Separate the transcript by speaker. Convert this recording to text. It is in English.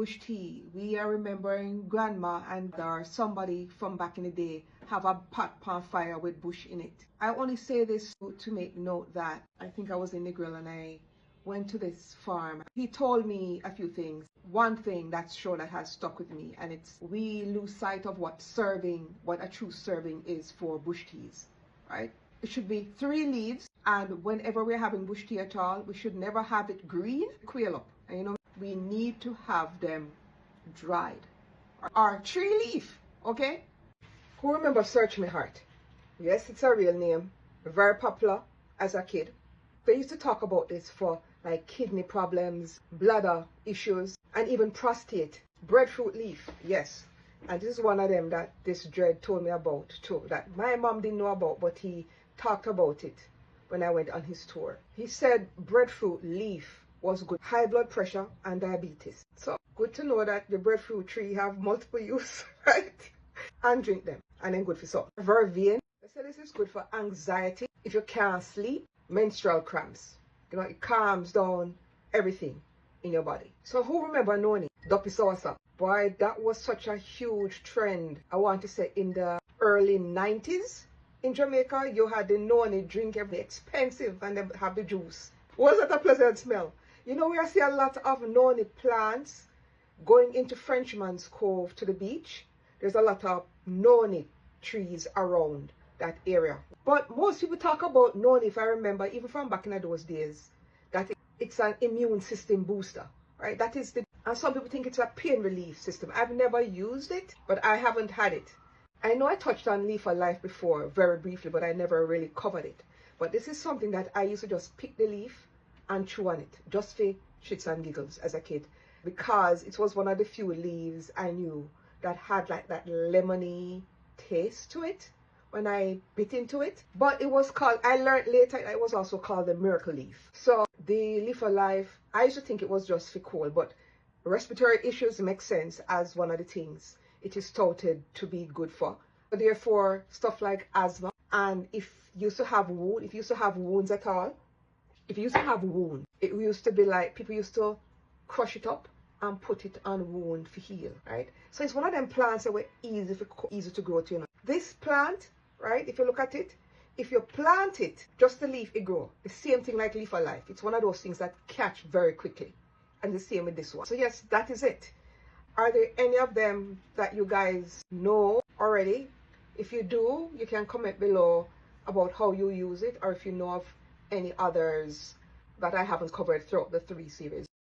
Speaker 1: Bush tea. We are remembering grandma and or somebody from back in the day have a pot pan fire with bush in it. I only say this to make note that I think I was in the grill and I went to this farm. He told me a few things. One thing that's sure that has stuck with me, and it's we lose sight of what a true serving is for bush teas, right? It should be 3 leaves, and whenever we're having bush tea at all, we should never have it green, quail up. And we need to have them dried. Or 3 leaf, okay? Who remember Search Me Heart? Yes, it's a real name. Very popular as a kid. They used to talk about this for like kidney problems, bladder issues, and even prostate. Breadfruit leaf, yes. And this is one of them that this Dread told me about too, that my mom didn't know about, but he talked about it when I went on his tour. He said breadfruit leaf was good, high blood pressure and diabetes. So good to know that the breadfruit tree have multiple use, right? And drink them, and then good for something. Vervain, they say this is good for anxiety. If you can't sleep, menstrual cramps. It calms down everything in your body. So who remember Noni? Duppy Saucer. Boy, that was such a huge trend. I want to say in the early 90s in Jamaica, you had the Noni drink, every expensive, and then have the juice. Was that a pleasant smell? We see a lot of Noni plants going into Frenchman's Cove to the beach. There's a lot of Noni trees around that area. But most people talk about Noni, if I remember, even from back in those days, that it's an immune system booster, right? That is and some people think it's a pain relief system. I've never used it, but I haven't had it. I know I touched on Leaf of Life before, very briefly, but I never really covered it. But this is something that I used to just pick the leaf and chew on it, just for shits and giggles as a kid, because it was one of the few leaves I knew that had like that lemony taste to it when I bit into it. But it was called, I learned later, it was also called the miracle leaf. So the Leaf of Life, I used to think it was just for cold, but respiratory issues make sense as one of the things it is touted to be good for. Therefore, stuff like asthma, and if you used to have wounds at all, if you used to have wound, it used to be like people used to crush it up and put it on wound to heal, right? So it's one of them plants that were easy to grow to. This plant, right, if you look at it, if you plant it, just the leaf, it grow. The same thing like Leaf of Life. It's one of those things that catch very quickly. And the same with this one. So yes, that is it. Are there any of them that you guys know already? If you do, you can comment below about how you use it, or if you know of any others that I haven't covered throughout the 3 series.